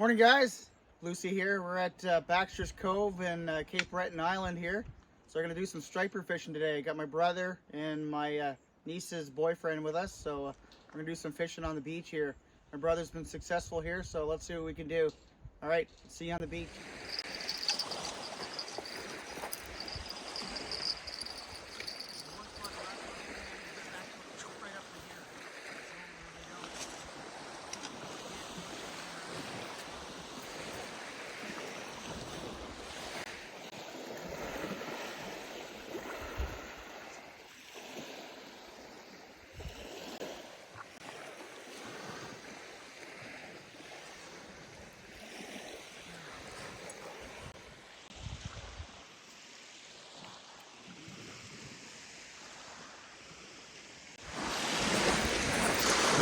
Morning guys, Lucy here. We're at Baxters Cove in Cape Breton Island here. So we're going to do some striper fishing today. I got my brother and my niece's boyfriend with us. So we're going to do some fishing on the beach here. My brother's been successful here, so let's see what we can do. All right, see you on the beach.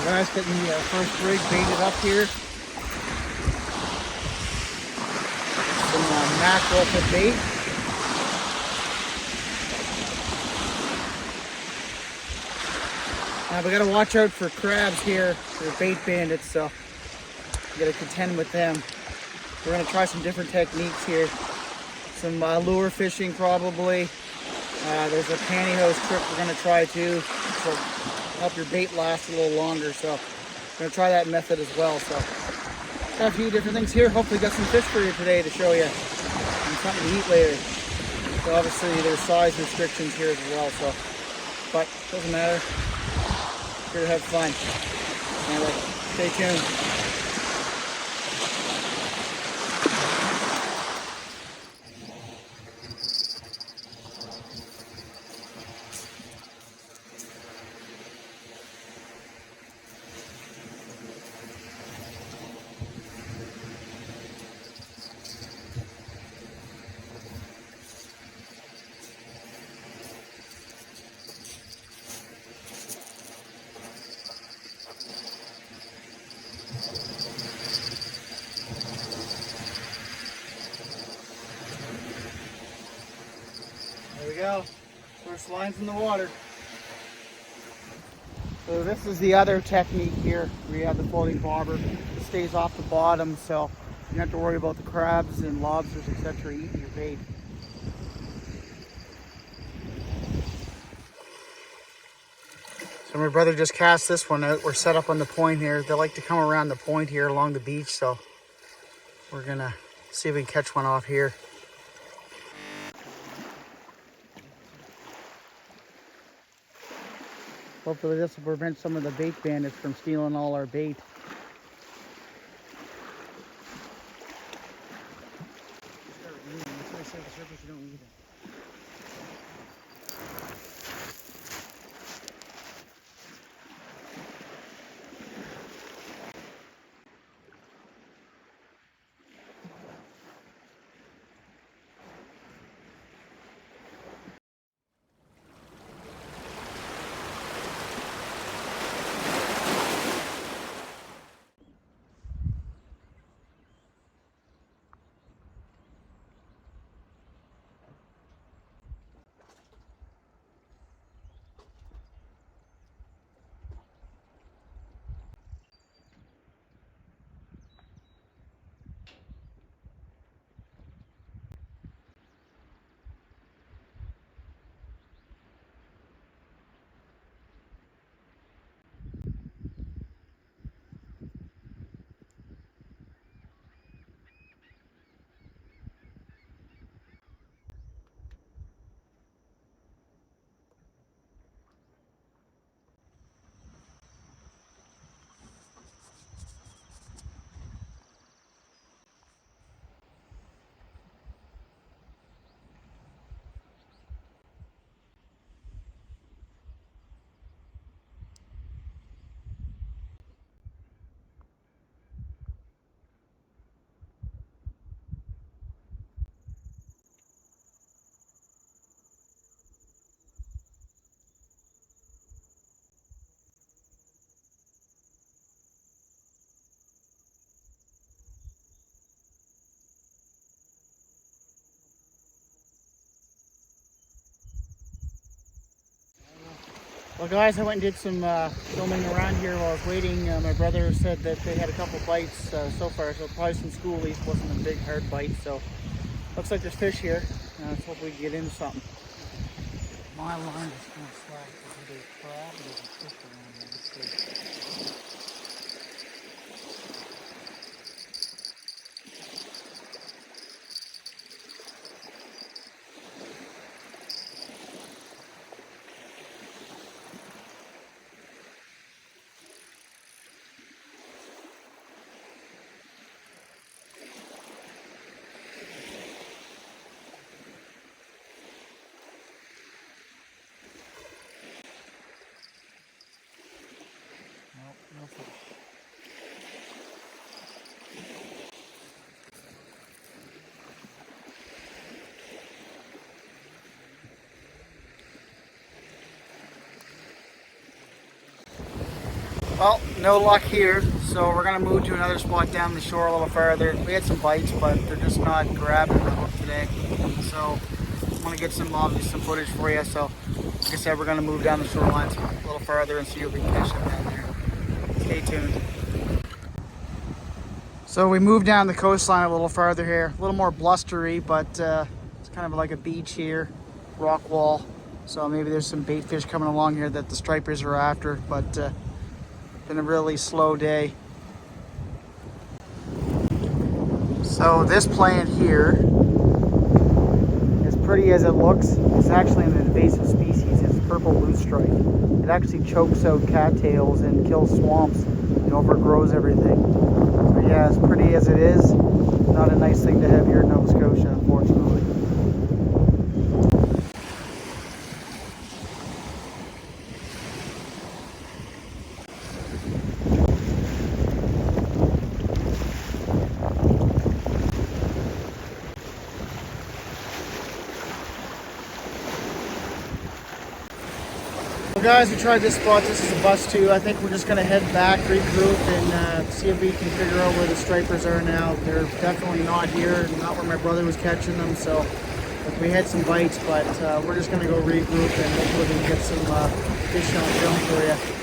Guys, getting the first rig baited up here. Some mackerel to bait. Now we gotta watch out for crabs here. They're bait bandits, so we gotta contend with them. We're gonna try some different techniques here. Some lure fishing probably. There's a pantyhose trick we're gonna try too. So help your bait last a little longer, so I'm gonna try that method as well. So got a few different things here. Hopefully got some fish for you today to show you and something to eat later. So obviously there's size restrictions here as well, so but doesn't matter. Here to have fun. Anyway, stay tuned. There we go. First line's in the water. So this is the other technique here where you have the floating bobber. It stays off the bottom, so you don't have to worry about the crabs and lobsters, etc. eating your bait. So my brother just cast this one out. We're set up on the point here. They like to come around the point here along the beach, so we're gonna see if we can catch one off here. Hopefully this will prevent some of the bait bandits from stealing all our bait. That's why I said the surface you don't need it. Well guys, I went and did some filming around here while I was waiting. My brother said that they had a couple bites so far, so probably some schoolies. Wasn't a big hard bite, so looks like there's fish here. Let's hope we can get into something. My line is kind of slack. There's a crab and there's a fish around here. Let's see. No fish. Well, no luck here, so we're gonna move to another spot down the shore a little farther. We had some bites, but they're just not grabbing the hook today. So I'm gonna get some footage for you. So like I said, we're gonna move down the shoreline a little farther and see if we can catch them down there. Stay tuned. So we moved down the coastline a little farther here, a little more blustery, but it's kind of like a beach here, rock wall. So maybe there's some bait fish coming along here that the stripers are after, but been a really slow day. So this plant here, as pretty as it looks, is actually an invasive species. It's purple loosestrife. It actually chokes out cattails and kills swamps and overgrows everything. So yeah, as pretty as it is, not a nice thing to have here in Nova Scotia, unfortunately. Well guys, we tried this spot. This is a bust too. I think we're just going to head back, regroup, and see if we can figure out where the stripers are now. They're definitely not here, not where my brother was catching them. So we had some bites, but we're just going to go regroup and hopefully we can get some fish on film for you.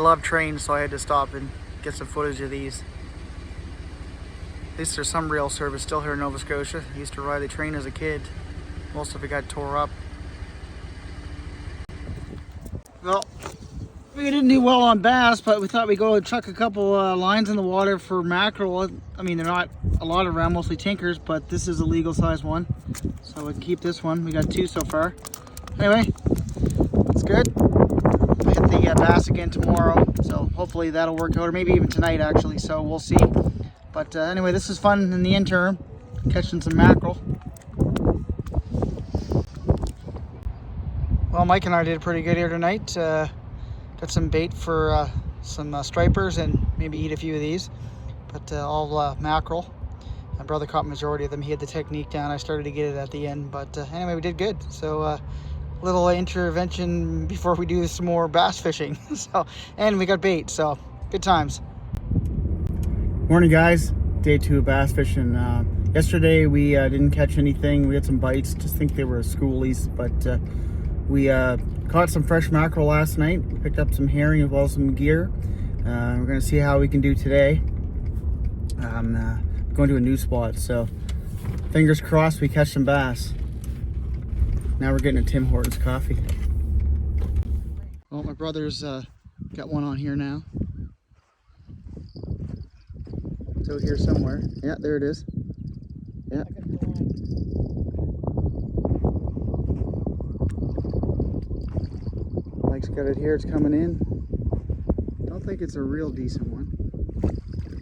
love trains, so I had to stop and get some footage of these. At least there's some rail service still here in Nova Scotia. I used to ride the train as a kid. Most of it got tore up. Well, we didn't do well on bass, but we thought we'd go and chuck a couple lines in the water for mackerel. I mean, they're not a lot around, mostly tinkers, but this is a legal size one. So we can keep this one. We got 2 so far. Anyway, that's good. I'll hit the bass again tomorrow, so hopefully that'll work out, or maybe even tonight actually, so we'll see. But anyway, this is fun in the interim, catching some mackerel. Well, Mike and I did pretty good here tonight. Got some bait for some stripers and maybe eat a few of these, but all mackerel. My brother caught majority of them. He had the technique down. I started to get it at the end, but anyway, we did good. So little intervention before we do some more bass fishing. So, and we got bait, so good times. Morning guys, day 2 of bass fishing. Yesterday we didn't catch anything. We had some bites, just think they were schoolies, but we caught some fresh mackerel last night. We picked up some herring as well as some gear. We're gonna see how we can do today. I'm going to a new spot, so fingers crossed we catch some bass. Now we're getting a Tim Hortons coffee. Well, my brother's got one on here now. It's out here somewhere. Yeah, there it is. Yeah. Mike's got it here. It's coming in. Don't think it's a real decent one.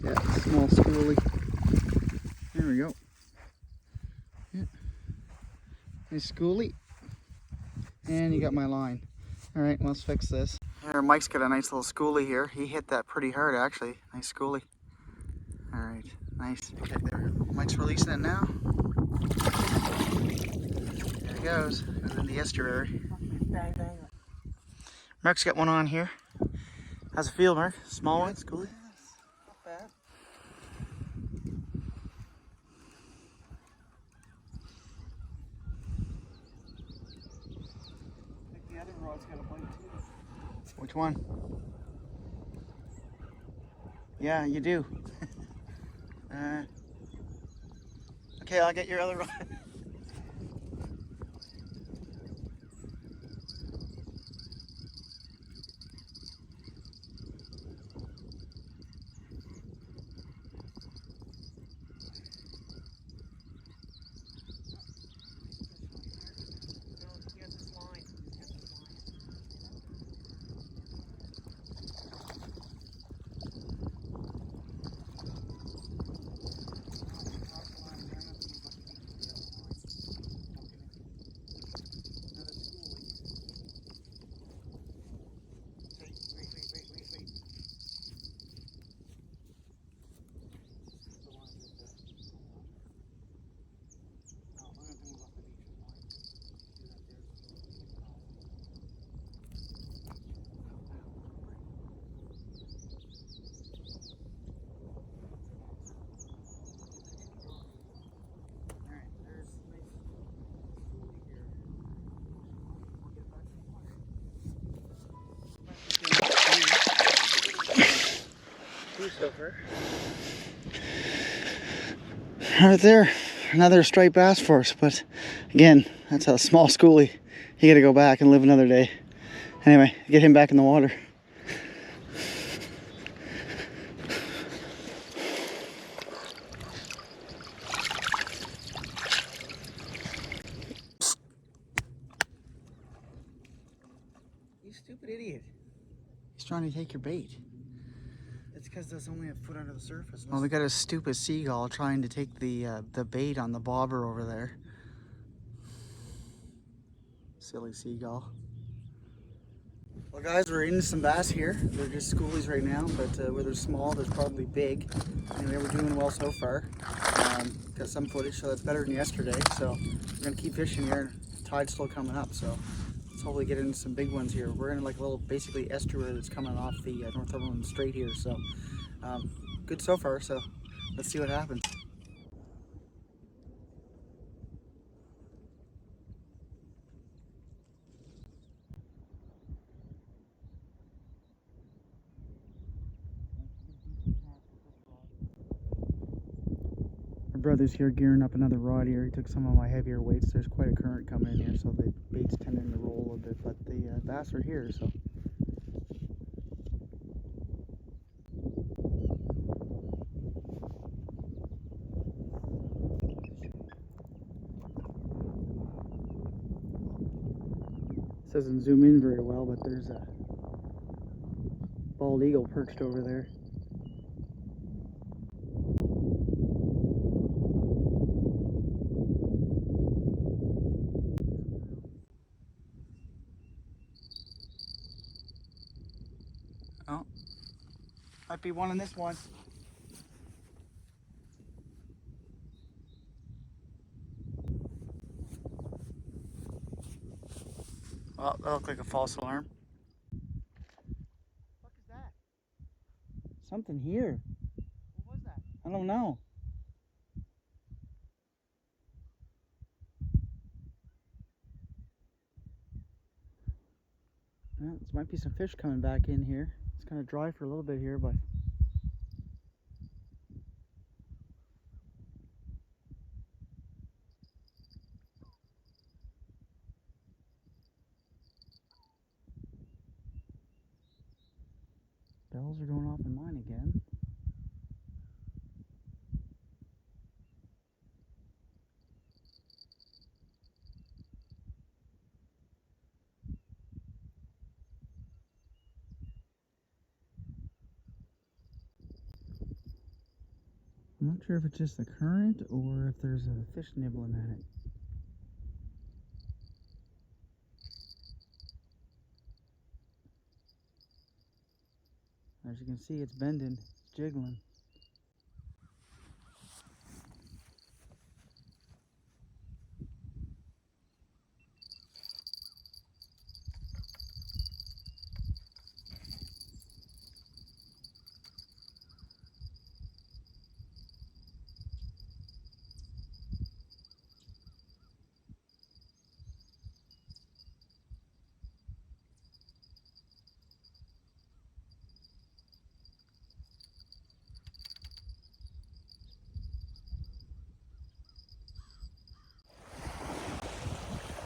Yeah, small schoolie. There we go. Yeah. Nice schoolie. And you got my line. All right, let's fix this. Here, Mike's got a nice little schoolie here. He hit that pretty hard, actually. Nice schoolie. All right, nice. Okay, there. Mike's releasing it now. There it goes. Goes in the estuary. Mark's got one on here. How's it feel, Mark? Small one, schoolie? Not bad. The other rod's got a bite too. Which one? Yeah, you do. Okay, I'll get your other rod. Right there, another striped bass for us, but again, that's a small schoolie. You gotta go back and live another day. Anyway, get him back in the water. You stupid idiot. He's trying to take your bait. It's because there's only a foot under the surface. Well, we got a stupid seagull trying to take the bait on the bobber over there. Silly seagull. Well guys, we're in some bass here. They're just schoolies right now, but where they're small, there's probably big. Anyway, we're doing well so far. Got some footage, so that's better than yesterday. So we're gonna keep fishing here. Tide's still coming up, so let's hopefully get into some big ones here. We're in like a little, basically estuary that's coming off the Northumberland Strait here, so good so far. So let's see what happens. My brother's here gearing up another rod here. He took some of my heavier weights. There's quite a current coming in here, so the bait's tending to roll a little bit, but the bass are here, so. This doesn't zoom in very well, but there's a bald eagle perched over there. Oh, might be one in this one. Well, that looked like a false alarm. What is that? Something here. What was that? I don't know. Well, there might be some fish coming back in here. It's kind of dry for a little bit here, but bells are going off in mine again. I'm not sure if it's just the current or if there's a fish nibbling at it. As you can see, it's bending, it's jiggling.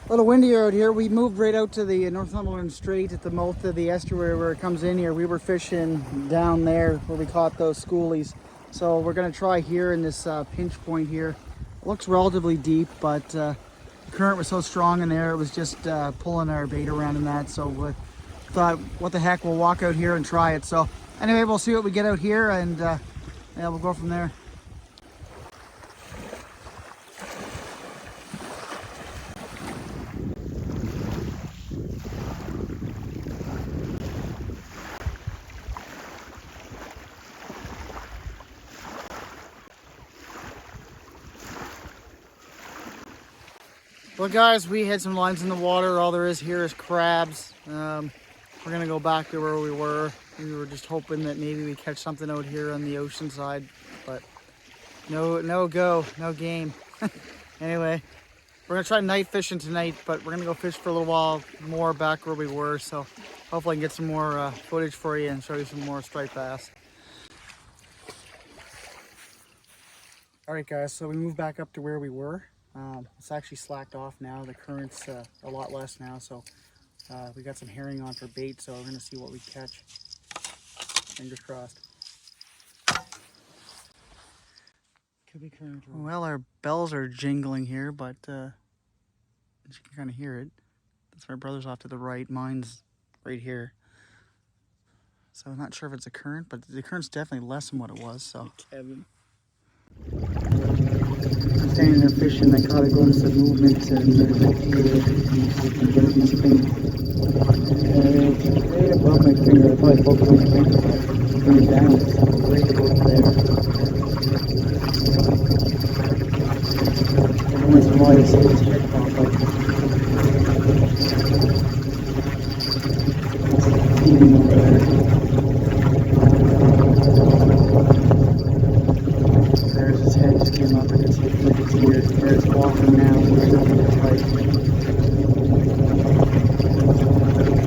A little windier out here. We moved right out to the Northumberland Strait at the mouth of the estuary where it comes in here. We were fishing down there where we caught those schoolies. So we're going to try here in this pinch point here. It looks relatively deep, but the current was so strong in there, it was just pulling our bait around in that. So we thought, what the heck, we'll walk out here and try it. So anyway, we'll see what we get out here, and yeah, we'll go from there. Well guys, we had some lines in the water. All there is here is crabs. We're gonna go back to where we were. We were just hoping that maybe we catch something out here on the ocean side, but no game. Anyway, we're gonna try night fishing tonight, but we're gonna go fish for a little while more back where we were. So hopefully I can get some more footage for you and show you some more striped bass. All right guys, so we moved back up to where we were. It's actually slacked off now. The current's a lot less now, so we got some herring on for bait, so we're going to see what we catch. Fingers crossed. Could be current. Well, our bells are jingling here, but you can kind of hear it. That's my brother's off to the right. Mine's right here. So I'm not sure if it's a current, but the current's definitely less than what it was. So Kevin. I'm standing there fishing. I caught a glimpse of movement and there's a spin. Right above my finger. I probably poked my finger. Bring it down. It's right above there. Every once in a while you see its head pop up. It's feeding over there. There's his head just came up. I can see it flick its ears. There it's walking now. There's nothing to fight.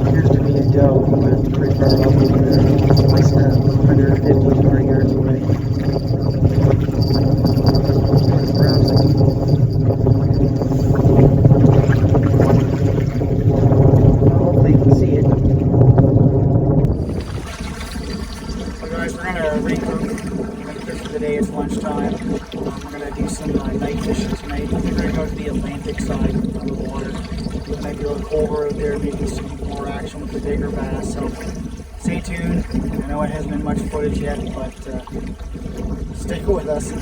Appears to be a doe, but pretty far off over there. It's 150 or 200 yards today. It's lunchtime. We're going to do some night fishing tonight. We're going to go to the Atlantic side of the water. It might be a little colder out there, maybe some more action with the bigger bass. So stay tuned. I know it hasn't been much footage yet, but stick with us.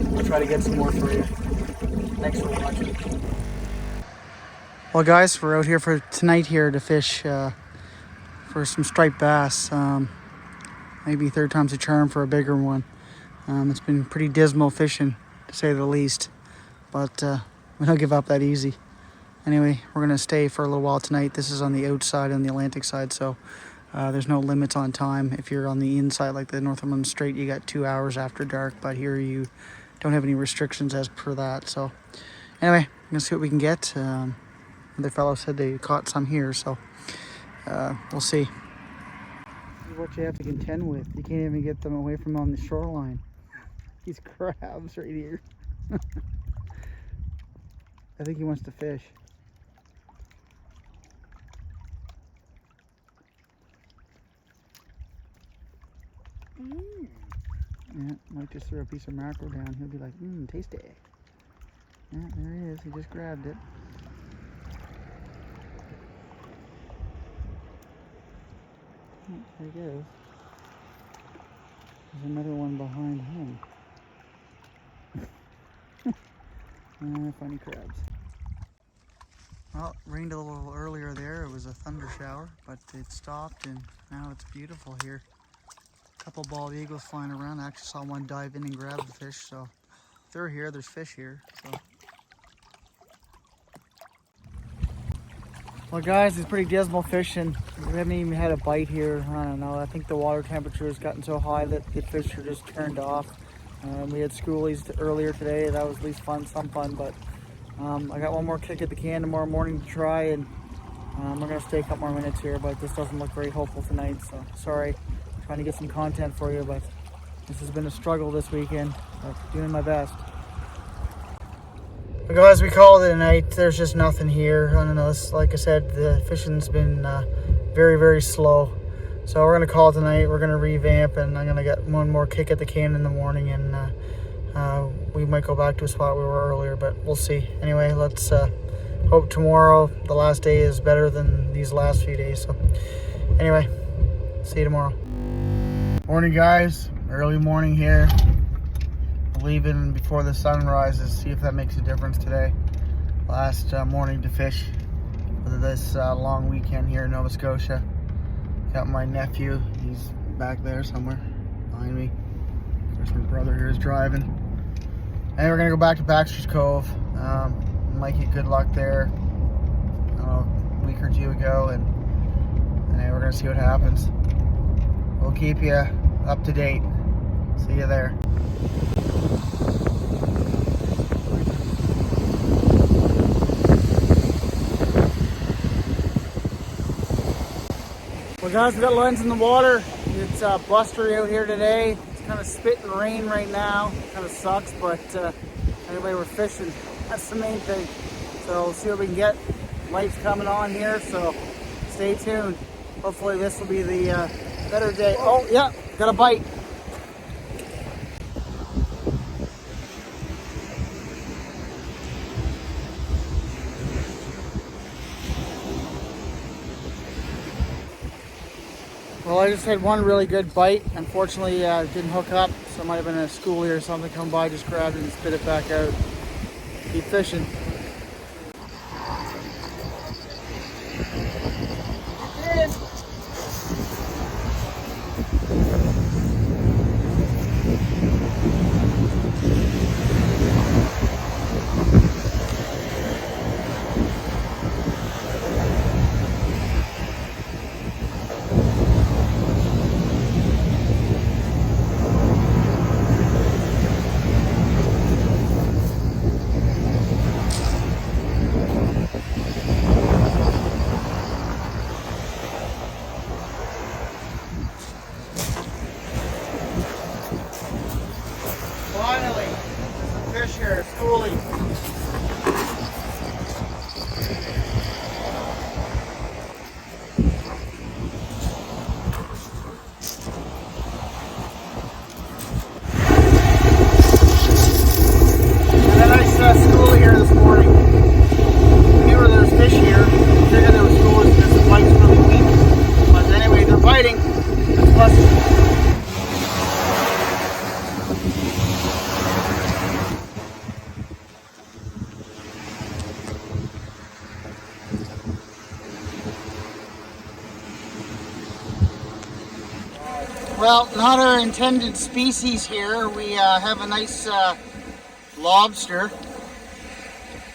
We'll try to get some more for you. Thanks for watching. Well guys, we're out here for tonight here to fish for some striped bass. Maybe third time's a charm for a bigger one. It's been pretty dismal fishing, to say the least, but we don't give up that easy. Anyway, we're gonna stay for a little while tonight. This is on the outside, on the Atlantic side, so there's no limits on time. If you're on the inside, like the Northumberland Strait, you got 2 hours after dark, but here you don't have any restrictions as per that. So anyway, I'm gonna see what we can get. The fellow said they caught some here, so we'll see. This is what you have to contend with. You can't even get them away from on the shoreline. These crabs right here. I think he wants to fish. Yeah, might just throw a piece of mackerel down. He'll be like, tasty. Yeah, there he is. He just grabbed it. Oh, there he goes. There's another one behind him. Funny crabs. Well, it rained a little earlier there. It was a thunder shower, but it stopped and now it's beautiful here. A couple bald eagles flying around. I actually saw one dive in and grab the fish, so if they're here, there's fish here. So. Well guys, it's pretty dismal fishing. We haven't even had a bite here. I don't know, I think the water temperature has gotten so high that the fish are just turned off. We had schoolies earlier today. That was at least some fun, but I got one more kick at the can tomorrow morning to try, and we're gonna stay a couple more minutes here, but this doesn't look very hopeful tonight, so sorry. Trying to get some content for you, but this has been a struggle this weekend, but doing my best. But guys, we called it a night. There's just nothing here. I don't know, like I said, the fishing's been very, very slow. So we're gonna call it tonight. We're gonna revamp, and I'm gonna get one more kick at the can in the morning, and we might go back to a spot we were earlier, but we'll see. Anyway, let's hope tomorrow, the last day, is better than these last few days. So anyway, see you tomorrow. Morning guys, early morning here. Leaving before the sun rises, see if that makes a difference today. Last morning to fish for this long weekend here in Nova Scotia. Got my nephew, he's back there somewhere behind me. Of course, my brother here is driving. And we're gonna go back to Baxters Cove. Might get good luck there. I don't know, a week or two ago, and we're gonna see what happens. We'll keep you up to date. See you there. Well guys, we got lines in the water. It's blustery out here today. It's kind of spitting rain right now. Kind of sucks, but anyway, we're fishing. That's the main thing. So we'll see what we can get. Lights coming on here, so stay tuned. Hopefully this will be the better day. Oh yeah, got a bite. Well, I just had one really good bite. Unfortunately, it didn't hook up, so it might have been a schoolie or something come by, just grabbed it and spit it back out. Keep fishing. Finally, fish here, schoolie. Well, not our intended species here. We have a nice lobster,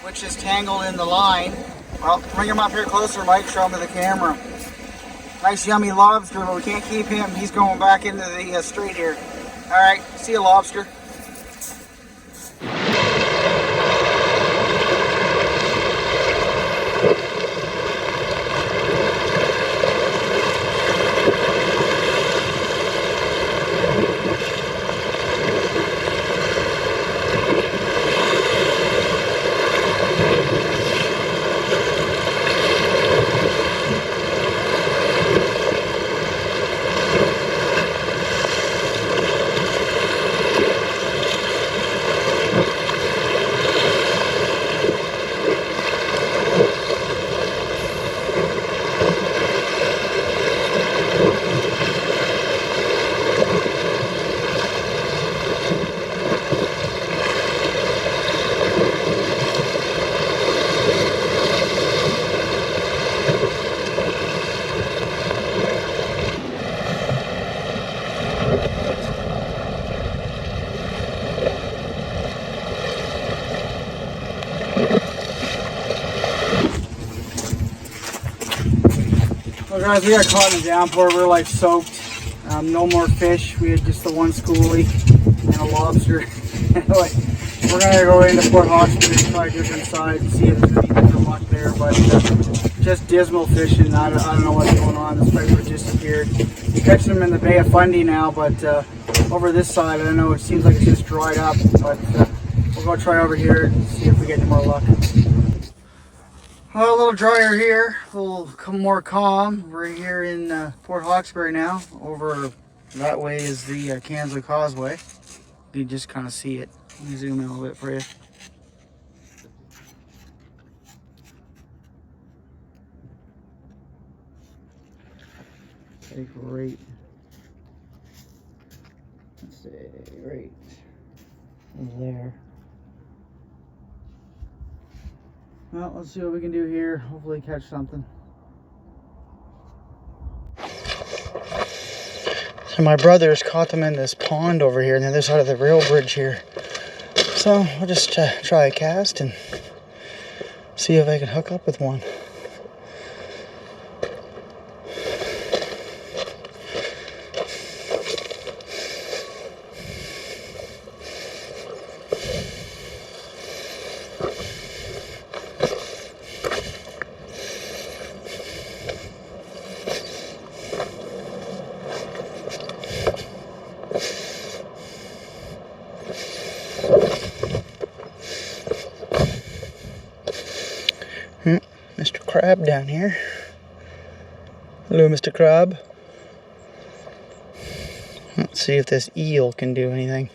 which is tangled in the line. Well, bring him up here closer, Mike. Show him to the camera. Nice yummy lobster, but we can't keep him. He's going back into the strait here. All right, see you, lobster. Well guys, we got caught in a downpour. We're like soaked. No more fish. We had just the one schoolie and a lobster. Anyway, we're gonna go into Port Hawkesbury and try a different side and see if there's any different luck there. But just dismal fishing. I don't know what's going on. This piper just disappeared. Catching them in the Bay of Fundy now, but over this side, I don't know. It seems like it's just dried up. But we'll go try over here and see if we get any more luck. Well, a little drier here, a little more calm. We're here in Port Hawkesbury now. Over that way is the Kansas Causeway. You just kind of see it. Let me zoom in a little bit for you. Okay, great. Let's see, right there. Well, let's see what we can do here. Hopefully catch something. So my brothers caught them in this pond over here on the other side of the rail bridge here. So we'll just try a cast and see if I can hook up with one. Mr. Crab down here. Hello, Mr. Crab. Let's see if this eel can do anything.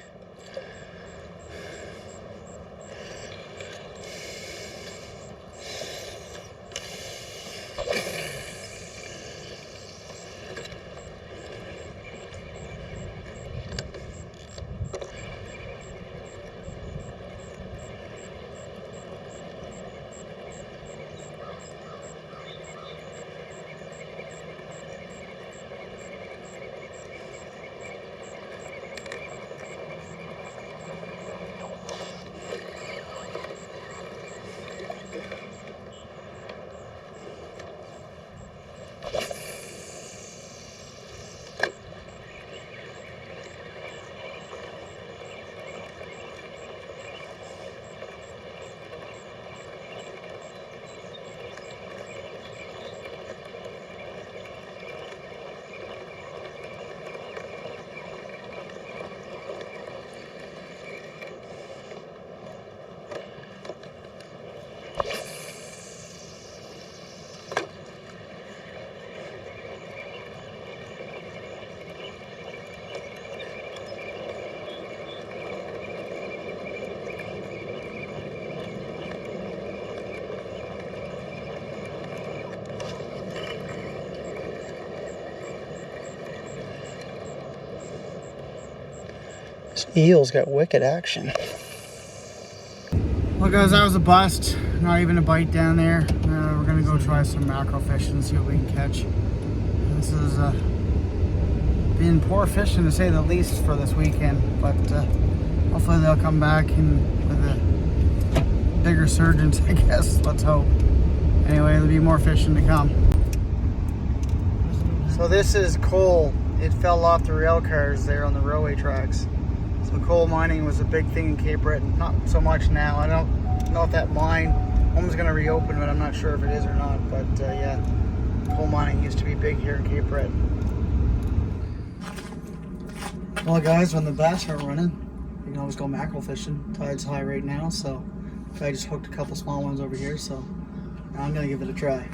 This eel's got wicked action. Well guys, that was a bust. Not even a bite down there. We're gonna go try some mackerel fishing and see what we can catch. This is been poor fishing to say the least for this weekend, but hopefully they'll come back with a bigger surgeons, I guess. Let's hope. Anyway, there'll be more fishing to come. So this is coal. It fell off the rail cars there on the railway tracks. So coal mining was a big thing in Cape Breton. Not so much now. I don't know if that mine home's going to reopen, but I'm not sure if it is or not. But yeah, coal mining used to be big here in Cape Breton. Well guys, when the bass aren't running, you can always go mackerel fishing. Tide's high right now, so I just hooked a couple small ones over here, so now I'm going to give it a try.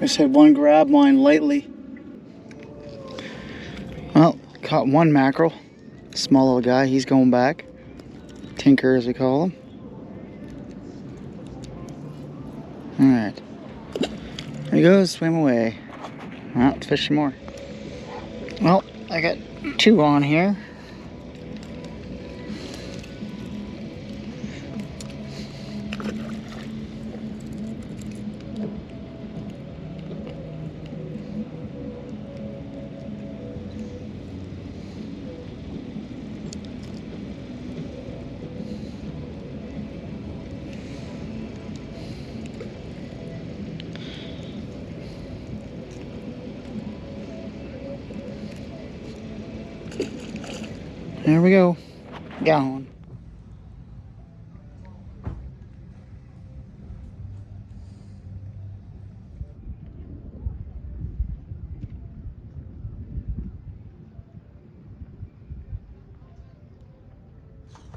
I said one grab line lightly. Well, caught one mackerel. Small little guy, he's going back. Tinker as we call him. Alright. There he goes, swim away. Well, let's fish some more. Well, I got two on here. There we go. Gone.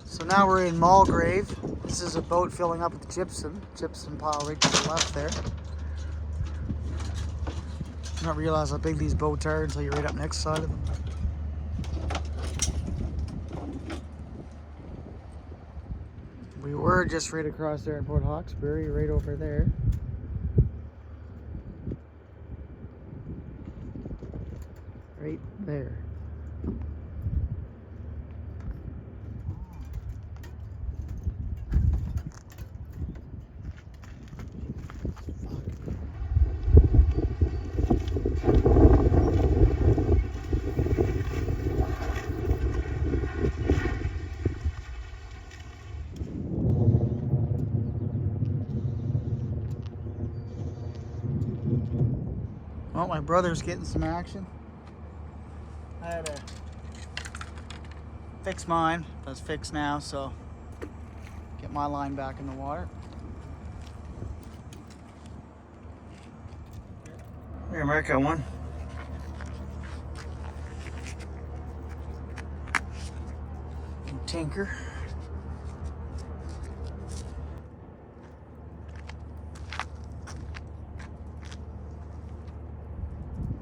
So now we're in Mulgrave. This is a boat filling up with gypsum. Gypsum pile right to the left there. You don't realize how big these boats are until you're right up next side of them. We were just right across there in Port Hawkesbury, right over there. Right there. Well, my brother's getting some action. I had to fix mine, but it's fixed now, so get my line back in the water. Here, Mark, got one. Tinker.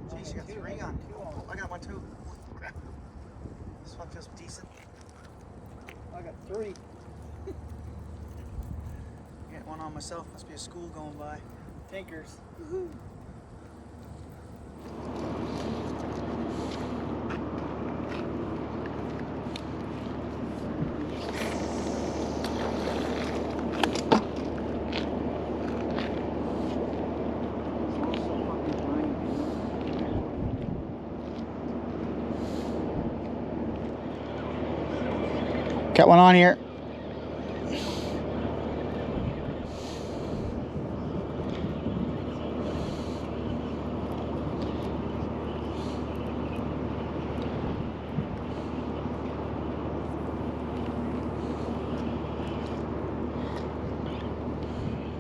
Jeez, you got three on. Oh, I got one too. Crap. This one feels decent. I got three. Get one on myself. Must be a school going by. Tinkers. Woohoo. Got one on here.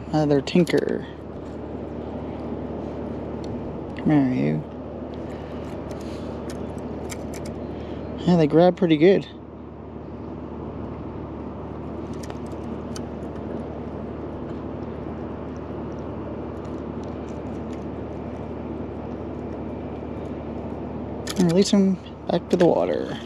Another tinker. Come here, you. Yeah, they grab pretty good. And release them back to the water.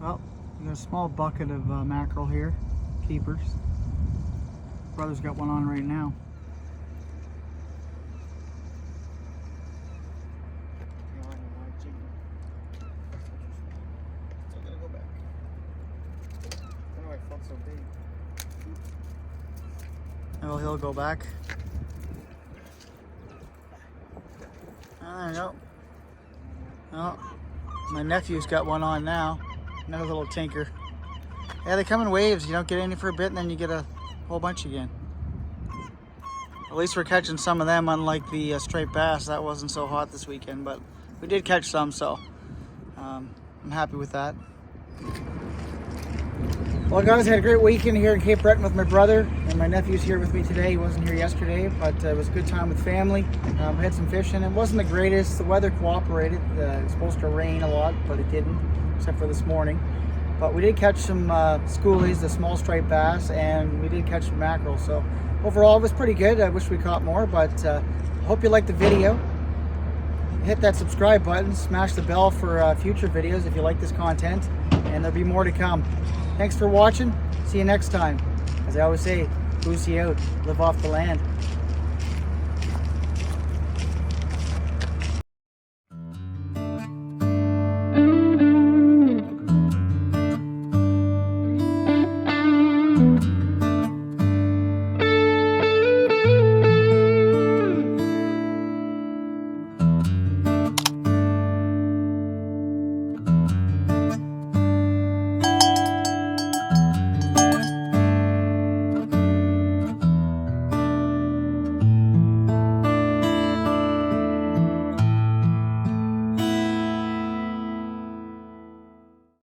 Well, we got a small bucket of mackerel here, keepers. Brother's got one on right now. Still gotta go back. I don't know why it felt so big. Oh, he'll go back. Oh, there we go. Oh, my nephew's got one on now. Another little tinker. Yeah, they come in waves. You don't get any for a bit, and then you get a whole bunch again. At least we're catching some of them, unlike the straight bass. That wasn't so hot this weekend, but we did catch some, so I'm happy with that. Well, guys, I had a great weekend here in Cape Breton with my brother, and my nephew's here with me today. He wasn't here yesterday, but it was a good time with family. We had some fishing. It wasn't the greatest. The weather cooperated. It was supposed to rain a lot, but it didn't, except for this morning. But we did catch some schoolies, the small striped bass, and we did catch some mackerel. So overall, it was pretty good. I wish we caught more, but I hope you liked the video. Hit that subscribe button, smash the bell for future videos if you like this content, and there'll be more to come. Thanks for watching. See you next time. As I always say, boozy out, live off the land.